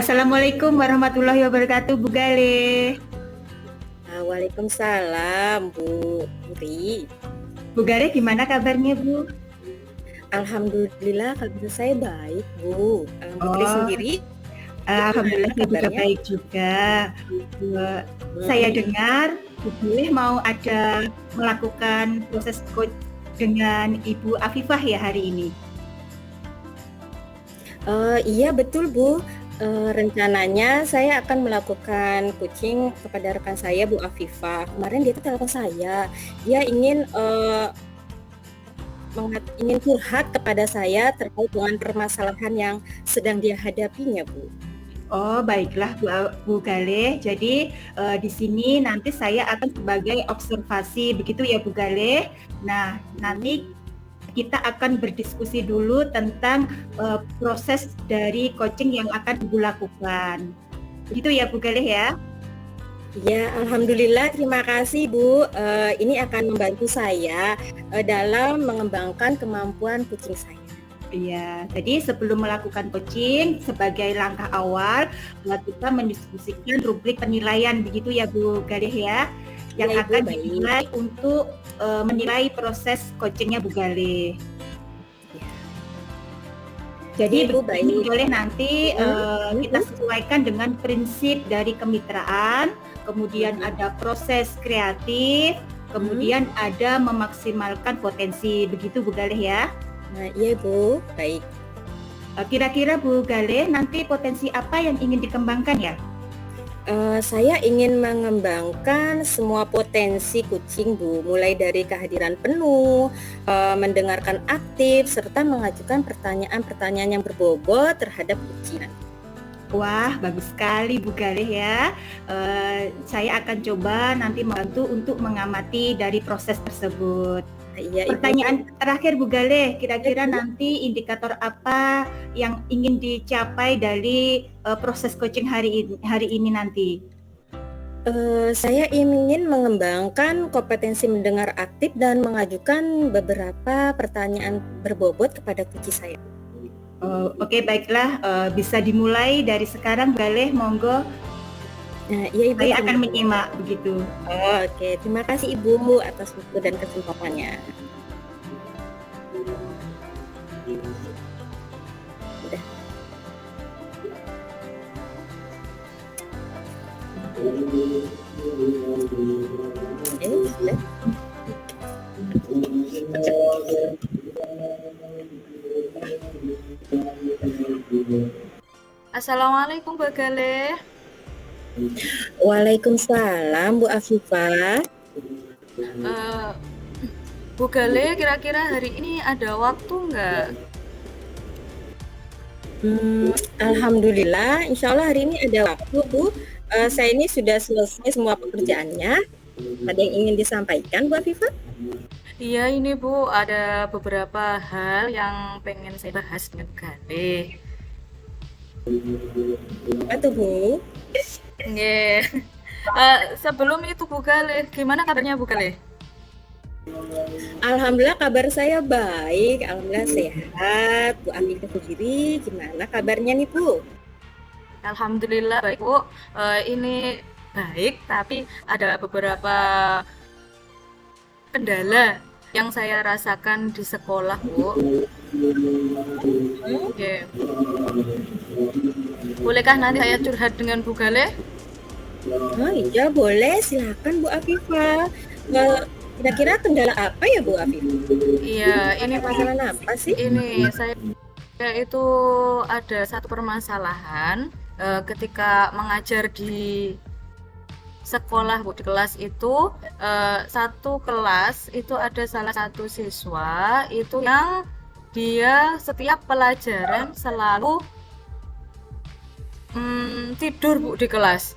Assalamualaikum warahmatullahi wabarakatuh, Bu Gale. Waalaikumsalam, Bu Putri. Bu Gale, gimana kabarnya, Bu? Alhamdulillah kabar saya baik, Bu. Putri Oh, sendiri alhamdulillah gimana saya juga kabarnya? baik juga. Saya Hmm. dengar Bu Gale mau ada melakukan proses coach dengan Ibu Afifah ya hari ini. Iya betul, Bu. Rencananya saya akan melakukan coaching kepada rekan saya, Bu Afifah. Kemarin dia tuh telepon saya. Dia ingin curhat kepada saya terkait dengan permasalahan yang sedang dia hadapinya, Bu. Oh, baiklah Bu Gale. Jadi di sini nanti saya akan sebagai observasi begitu ya Bu Gale. Nah, nanti kita akan berdiskusi dulu tentang proses dari coaching yang akan Ibu lakukan. Begitu ya Bu Galih ya? Ya, alhamdulillah, terima kasih Bu. Ini akan membantu saya dalam mengembangkan kemampuan kucing saya. Iya, jadi sebelum melakukan coaching sebagai langkah awal kita mendiskusikan rubrik penilaian begitu ya Bu Galih ya, yang Ya, Ibu, akan baik. dinilai untuk menilai proses coachingnya Bu Galih. Jadi Ibu, begini baik. boleh nanti kita sesuaikan dengan prinsip dari kemitraan, kemudian ada proses kreatif, kemudian ada memaksimalkan potensi, begitu Bu Galih ya? Nah, iya Bu, baik. Kira-kira Bu Galih nanti potensi apa yang ingin dikembangkan ya? Saya ingin mengembangkan semua potensi kucing Bu, mulai dari kehadiran penuh, mendengarkan aktif, serta mengajukan pertanyaan-pertanyaan yang berbobot terhadap kucing. Wah, bagus sekali Bu Galih ya. Saya akan coba nanti membantu untuk mengamati dari proses tersebut. Iya, Pertanyaan Ibu. terakhir Bu Galih, kira-kira Ibu. nanti indikator apa yang ingin dicapai dari proses coaching hari ini nanti? Saya ingin mengembangkan kompetensi mendengar aktif dan mengajukan beberapa pertanyaan berbobot kepada kucing saya. Oke, baiklah, bisa dimulai dari sekarang Bu Galih, monggo. Nah, iya Ibu. Saya akan menyimak begitu. Oke, terima kasih Ibu atas waktu dan kesempatannya. Udah. Sudah. Assalamualaikum Mbak Galih. Waalaikumsalam Bu Afifah. Bu Galih, kira-kira hari ini ada waktu nggak? Alhamdulillah, insya Allah hari ini ada waktu Bu. Saya ini sudah selesai semua pekerjaannya. Ada yang ingin disampaikan Bu Afifah? Iya ini Bu, ada beberapa hal yang pengen saya bahas dengan Bu Galih. Apa tuh Bu? Nggih. Sebelum itu Bu Galih, gimana kabarnya Bu Galih? Alhamdulillah kabar saya baik, alhamdulillah sehat. Bu Afifah sendiri gimana kabarnya nih Bu? Alhamdulillah baik Bu. Ini baik, tapi ada beberapa kendala yang saya rasakan di sekolah Bu. Oke. Bolehkah nanti saya curhat dengan Bu Galih? Oh iya boleh, silakan Bu Afifah. Kira-kira kendala apa ya Bu Afifah? Iya, ini Bu. Masalah apa sih? Ini saya itu ada satu permasalahan ketika mengajar di sekolah Bu, di kelas itu satu kelas itu ada salah satu siswa itu yang dia setiap pelajaran selalu tidur Bu di kelas.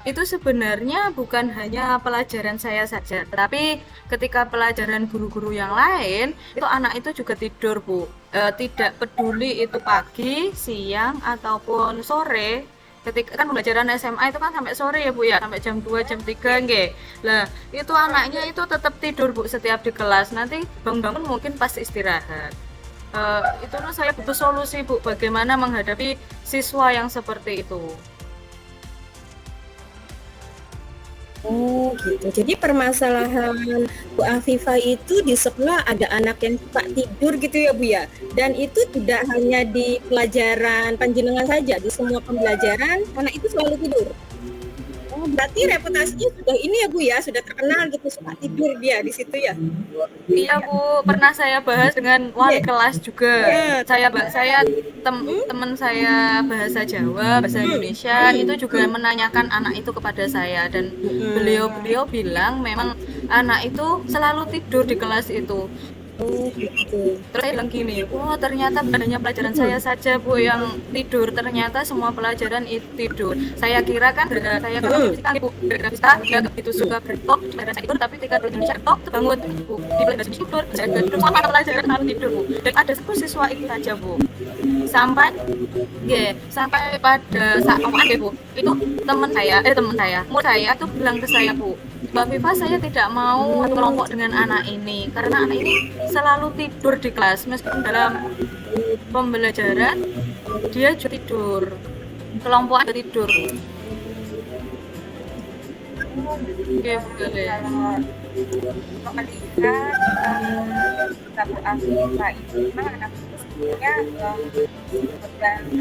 Itu sebenarnya bukan hanya pelajaran saya saja, tetapi ketika pelajaran guru-guru yang lain, itu anak itu juga tidur, Bu. Tidak peduli itu pagi, siang, ataupun sore. Ketika kan pelajaran SMA itu kan sampai sore ya, Bu ya, sampai jam 2, jam 3 nggih. Lah, itu anaknya itu tetap tidur, Bu, setiap di kelas. Nanti bangun-bangun mungkin pas istirahat. Itu saya butuh solusi Bu, bagaimana menghadapi siswa yang seperti itu. Oh gitu. Jadi permasalahan Bu Afifah itu di sekolah ada anak yang suka tidur gitu ya Bu ya? Dan itu tidak hanya di pelajaran panjenengan saja, di semua pembelajaran anak itu selalu tidur? Oh berarti reputasinya sudah ini ya Bu ya, sudah terkenal gitu, suka tidur dia di situ ya? Iya Bu, pernah saya bahas dengan wali kelas juga. Saya teman saya bahasa Jawa, bahasa Indonesia itu juga menanyakan anak itu kepada saya, dan beliau bilang memang anak itu selalu tidur di kelas itu. Oh gitu. Terus saya bilang gini, oh ternyata bukan hanya pelajaran saya saja Bu yang tidur, ternyata semua pelajaran itu tidur. Saya kira kan saya kalau fisika Bu, bisa nggak begitu suka bertok, pelajaran saya tidur, tapi ketika belajar Indonesia bertok, bangun Bu, di pelajaran tidur, tidur sama pelajaran selalu tidur Bu. Dan ada satu siswa itu saja Bu. Sampai pada saat Bu, itu teman saya, murid saya tuh bilang ke saya Bu, Mbak Viva, saya tidak mau kelompok dengan anak ini karena anak ini selalu tidur di kelas, meskipun dalam pembelajaran dia juga tidur, kelompok ada tidur. Oke, boleh. Untuk melihat kita beraktivitas itu memang anak itu sebenarnya bergaya.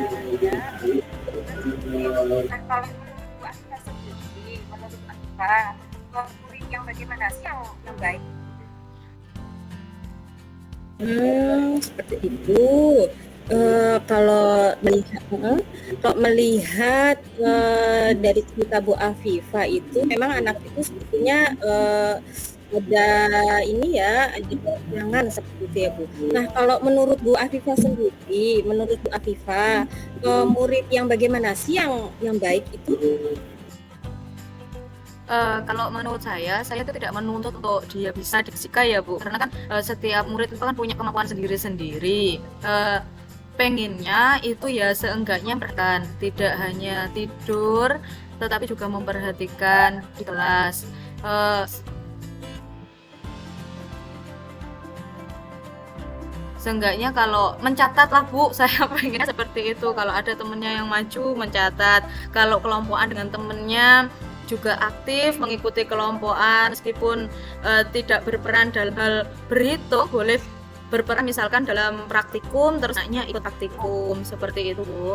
Kan kalau menurut Akta sendiri, menurut Akta, murid yang bagaimana sih yang baik? Seperti itu. Kalau melihat dari cerita Bu Afifah itu memang anak itu sebetulnya ada ini ya, ada kekurangan seperti itu ya Bu. Nah kalau menurut Bu Afifah sendiri, menurut Bu Afifah, murid yang bagaimana sih yang baik itu? Kalau menurut saya itu tidak menuntut untuk dia bisa disika ya Bu, karena kan setiap murid itu kan punya kemampuan sendiri-sendiri. Pengennya itu ya seenggaknya bertahan, tidak hanya tidur, tetapi juga memperhatikan di kelas. Seenggaknya kalau mencatat lah Bu, saya pengen seperti itu. Kalau ada temennya yang maju, mencatat. Kalau kelompokan dengan temennya juga aktif mengikuti kelompokan, meskipun tidak berperan dalam hal berhitung, boleh berperan misalkan dalam praktikum, terus anaknya ikut praktikum, seperti itu Bu.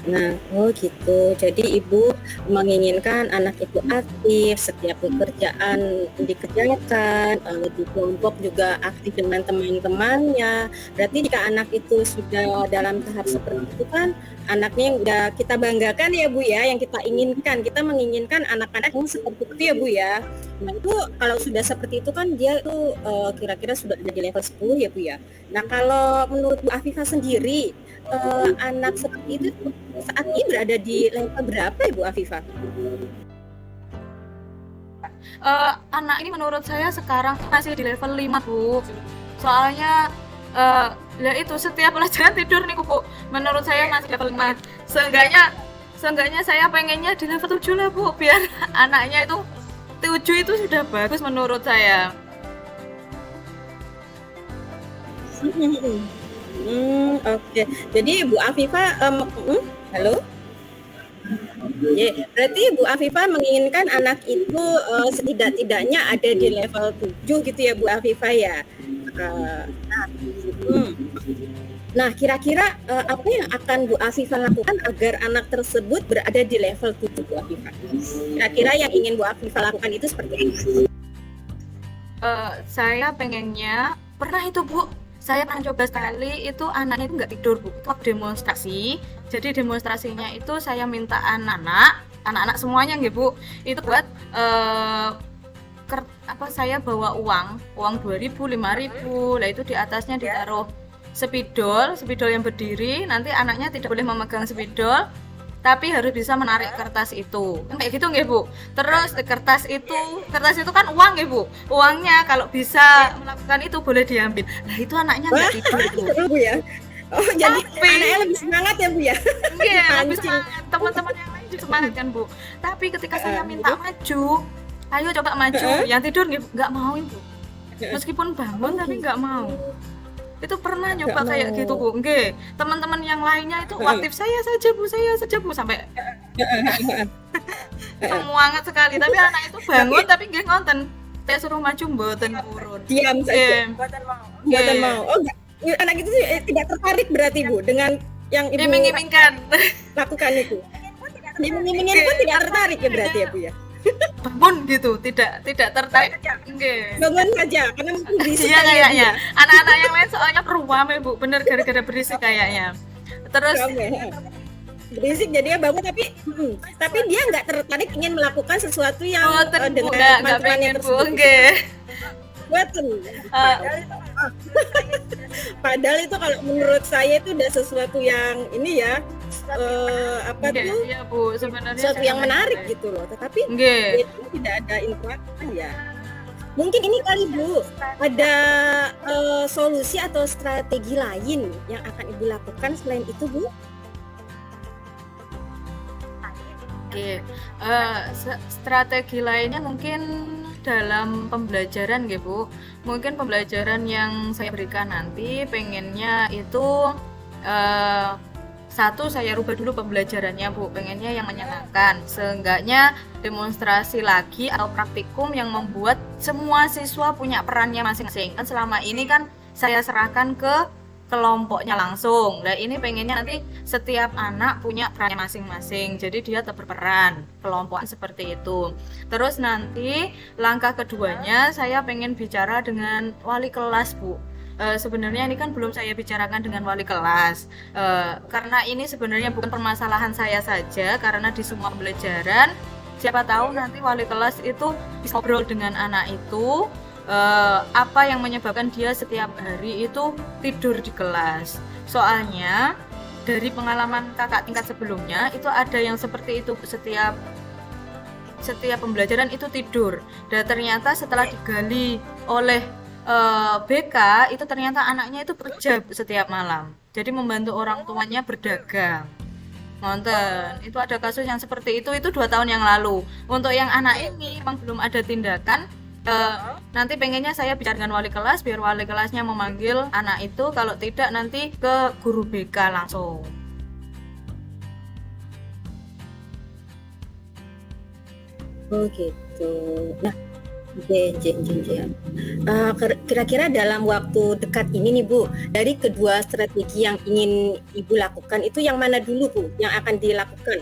Nah, oh gitu. Jadi Ibu menginginkan anak itu aktif, setiap pekerjaan dikerjakan, di kelompok juga aktif dengan teman-temannya. Berarti jika anak itu sudah dalam tahap seperti itu kan, anaknya yang udah kita banggakan ya Bu ya, yang kita inginkan. Kita menginginkan anak-anak yang seperti itu ya Bu ya. Nah itu kalau sudah seperti itu kan dia itu kira-kira sudah ada di level 10 ya Bu ya. Nah kalau menurut Bu Afifah sendiri, anak seperti itu saat ini berada di level berapa ya Bu Afifah? Anak ini menurut saya sekarang masih di level 5 Bu. Soalnya itu setiap pelajaran tidur nih Bu. Menurut saya masih level 5. Seenggaknya saya pengennya di level 7 lah Bu, biar anaknya itu 7 itu sudah bagus menurut saya. Oke. Jadi Bu Afifah, halo? Berarti Bu Afifah menginginkan anak itu setidak-tidaknya ada di level 7 gitu ya Bu Afifah ya. Nah, kira-kira apa yang akan Bu Afifah lakukan agar anak tersebut berada di level 7 Bu Afifah? Kira-kira yang ingin Bu Afifah lakukan itu seperti apa? Saya pengennya, pernah itu Bu, saya pernah coba sekali, itu anaknya itu nggak tidur Bu, itu demonstrasi. Jadi demonstrasinya itu saya minta anak-anak semuanya nggih Bu, itu buat saya bawa uang 2.000, 5.000, lah itu di atasnya ditaruh spidol yang berdiri, nanti anaknya tidak boleh memegang spidol, tapi harus bisa menarik kertas itu, kan kayak gitu nggih Bu. Terus kertas itu kan uang nggih Bu, uangnya kalau bisa melakukan itu boleh diambil. Nah itu anaknya nggak tidur Bu. Bu ya. Oh jadi anaknya lebih semangat ya Bu ya. Iya, lebih semangat. Teman-teman yang lain juga semangat kan Bu. Tapi ketika saya minta maju, ayo coba maju, yang tidur nggak mau Ibu. meskipun bangun tapi nggak mau. Itu pernah nyoba Nggak kayak mau. gitu Bu. Nggih. Teman-teman yang lainnya itu aktif, saya saja Bu sampai semangat sekali. Tapi anak itu bangun tapi nggih ngonten. Saya suruh maju mboten purun. Diam saja. Nggih. Buatan mau. Buatan mau. Oh enggak. Anak itu tidak tertarik berarti Bu dengan yang Ibu Iming-imingkan. lakukan itu. Pun tidak Iming-imingin pun tidak tertarik ya berarti ya Bu ya. Bangun gitu, tidak tertarik. Nggih. Bangun saja karena mungkin berisik Iya kali ya, Bu, kayaknya. ya. Anak-anak yang lain soalnya ruame Bu, bener gara-gara berisik kayaknya. Terus Berisik jadinya bangun tapi dia nggak tertarik ingin melakukan sesuatu yang boten Bu, dengan nggak teman-temannya pengen Bu. tersebut. Nggih. Boten. Eh, Padahal itu kalau menurut saya itu udah sesuatu yang ini ya apa nggih, tuh iya Bu, sebenarnya sesuatu yang jangan menarik sampai. gitu loh. Tetapi Nggih. itu tidak ada interaksi ya. Mungkin ini kali Bu ada solusi atau strategi lain yang akan Ibu lakukan selain itu Bu? Oke, strategi lainnya mungkin dalam pembelajaran gitu Bu. Mungkin pembelajaran yang saya berikan nanti pengennya itu satu, saya rubah dulu pembelajarannya Bu, pengennya yang menyenangkan. Seenggaknya demonstrasi lagi atau praktikum yang membuat semua siswa punya perannya masing-masing. Kan selama ini kan saya serahkan ke kelompoknya langsung. Nah ini pengennya nanti setiap anak punya perannya masing-masing, jadi dia tetap berperan kelompok seperti itu. Terus nanti langkah keduanya saya pengen bicara dengan wali kelas Bu. Sebenarnya ini kan belum saya bicarakan dengan wali kelas karena ini sebenarnya bukan permasalahan saya saja, karena di semua pembelajaran siapa tahu nanti wali kelas itu bisa ngobrol dengan anak itu apa yang menyebabkan dia setiap hari itu tidur di kelas. Soalnya dari pengalaman kakak tingkat sebelumnya itu ada yang seperti itu, setiap pembelajaran itu tidur. Dan ternyata setelah digali oleh BK itu ternyata anaknya itu kerja setiap malam. Jadi membantu orang tuanya berdagang. Nonton, itu ada kasus yang seperti itu 2 tahun yang lalu. Untuk yang anak ini memang belum ada tindakan. Nanti pengennya saya bicara dengan wali kelas biar wali kelasnya memanggil anak itu, kalau tidak nanti ke guru BK langsung. Oh gitu. Nah, kira-kira dalam waktu dekat ini nih Bu, dari kedua strategi yang ingin Ibu lakukan itu yang mana dulu Bu yang akan dilakukan?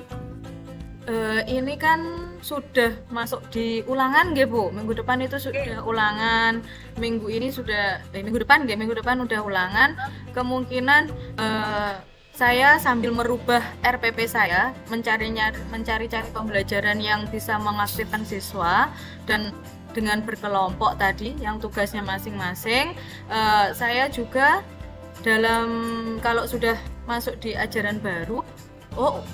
Ini kan sudah masuk di ulangan nggih Bu. Minggu depan itu sudah ulangan. Minggu ini sudah minggu depan udah ulangan. Kemungkinan saya sambil merubah RPP saya, mencari-cari pembelajaran yang bisa mengaktifkan siswa dan dengan berkelompok tadi yang tugasnya masing-masing. Saya juga kalau sudah masuk di ajaran baru,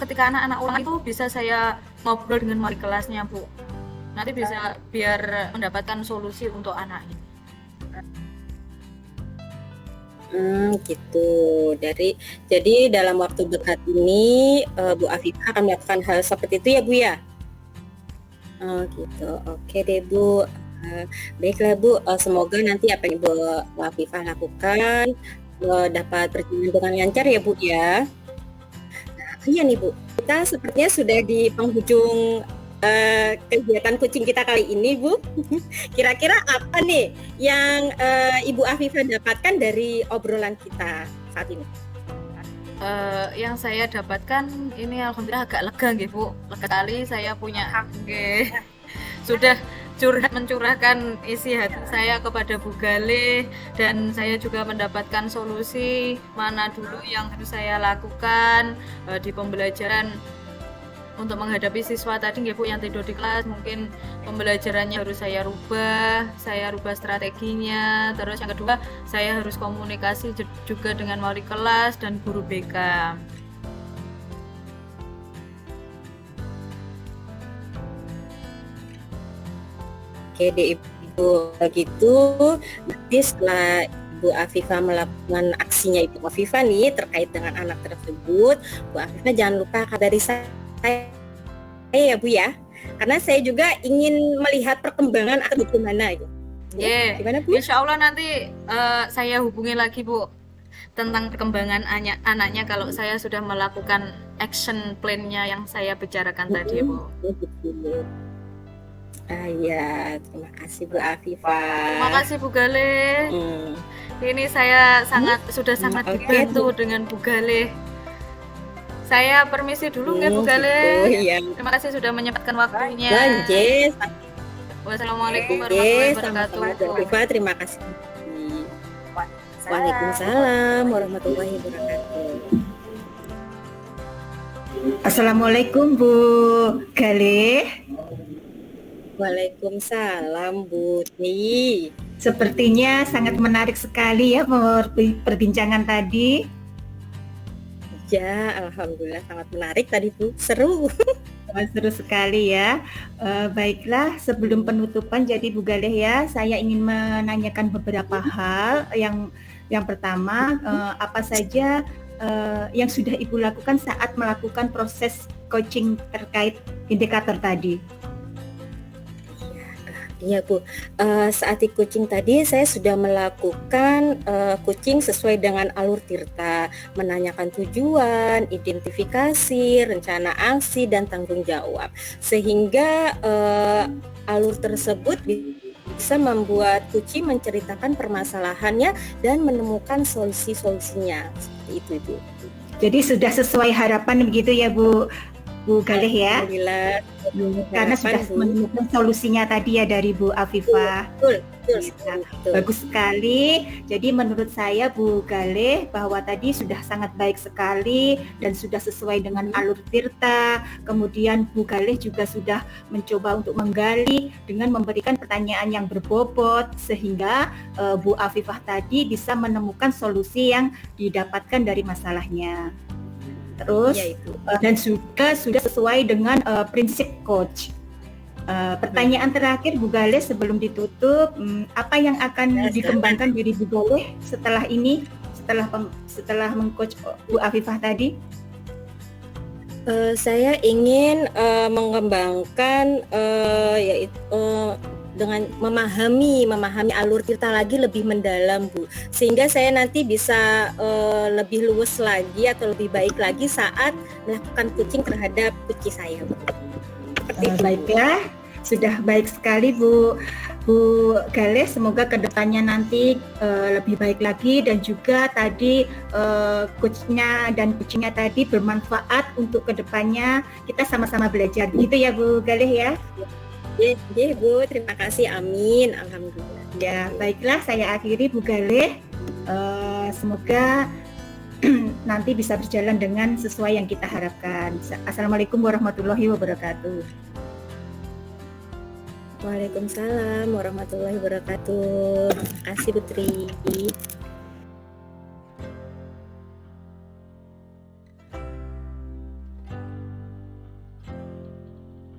ketika anak-anak ulang itu bisa saya ngobrol dengan wali kelasnya Bu. Nanti bisa biar mendapatkan solusi untuk anak ini. Gitu. Jadi dalam waktu dekat ini Bu Afifah akan melakukan hal seperti itu ya Bu ya? Oh gitu. Oke deh Bu. Baiklah Bu, semoga nanti apa yang Bu Afifah lakukan dapat berjalan dengan lancar ya Bu ya. Iya nih Bu, kita sepertinya sudah di penghujung kegiatan kucing kita kali ini Bu. Kira-kira apa nih yang Ibu Afifah dapatkan dari obrolan kita saat ini? Yang saya dapatkan ini alhamdulillah agak lega nggih Bu. Lega sekali saya punya nggih. Sudah mencurahkan isi hati saya kepada Bu Galih, dan saya juga mendapatkan solusi mana dulu yang harus saya lakukan di pembelajaran untuk menghadapi siswa tadi nggih Bu yang tidur di kelas. Mungkin pembelajarannya harus saya rubah strateginya. Terus yang kedua, saya harus komunikasi juga dengan wali kelas dan guru BK. Oke deh Ibu, begitu nanti setelah Bu Afifah melakukan aksinya Ibu Afifah nih terkait dengan anak tersebut, Bu Afifah jangan lupa kabari saya ya Bu ya, karena saya juga ingin melihat perkembangan atau bagaimana gitu. Gimana Bu? Insya Allah nanti saya hubungi lagi Bu tentang perkembangan anaknya kalau saya sudah melakukan action plan-nya yang saya bicarakan tadi Bu. Ya, terima kasih Bu Afifah. Terima kasih Bu Galih. Ini saya sudah sangat dibantu dengan Bu Galih. Saya permisi dulu ya Bu Galih. Iya. Terima kasih sudah menyempatkan waktunya. Lanjut. Wassalamualaikum warahmatullahi wabarakatuh. Terima kasih. Waalaikumsalam warahmatullahi wabarakatuh. Assalamualaikum Bu Galih. Waalaikumsalam Bu Tri. Sepertinya sangat menarik sekali ya perbincangan tadi. Ya, alhamdulillah sangat menarik tadi Bu. Seru. Seru sekali ya. Baiklah, sebelum penutupan jadi Bu Galih ya, saya ingin menanyakan beberapa hal. Yang pertama, apa saja yang sudah Ibu lakukan saat melakukan proses coaching terkait indikator tadi? Iya Bu, saat di coaching tadi saya sudah melakukan coaching sesuai dengan alur Tirta, menanyakan tujuan, identifikasi, rencana aksi, dan tanggung jawab. Sehingga alur tersebut bisa membuat coaching menceritakan permasalahannya dan menemukan solusi-solusinya. Seperti itu Ibu. Jadi sudah sesuai harapan begitu ya Bu Galih ya? Alhamdulillah. Karena sudah menemukan solusinya tadi ya dari Bu Afifah. Betul. Bagus sekali. Jadi menurut saya Bu Galih bahwa tadi sudah sangat baik sekali dan sudah sesuai dengan alur Tirta. Kemudian Bu Galih juga sudah mencoba untuk menggali dengan memberikan pertanyaan yang berbobot sehingga Bu Afifah tadi bisa menemukan solusi yang didapatkan dari masalahnya. Terus dan juga sudah sesuai dengan prinsip coach. Pertanyaan terakhir Bu Galih sebelum ditutup, apa yang akan dikembangkan dari Bu Galih setelah ini, setelah mengcoach Bu Afifah tadi? Saya ingin mengembangkan dengan memahami alur Tirta lagi lebih mendalam Bu, sehingga saya nanti bisa lebih luwes lagi atau lebih baik lagi saat melakukan coaching terhadap coach saya. Baiklah, sudah baik sekali Bu Galih, semoga kedepannya nanti lebih baik lagi dan juga tadi coachnya dan coachingnya tadi bermanfaat untuk kedepannya kita sama-sama belajar gitu ya Bu Galih ya. Ya Bu, terima kasih, amin, alhamdulillah. Ya, baiklah saya akhiri Bu Galih. Semoga nanti bisa berjalan dengan sesuai yang kita harapkan. Assalamualaikum warahmatullahi wabarakatuh. Waalaikumsalam warahmatullahi wabarakatuh. Terima kasih Putri.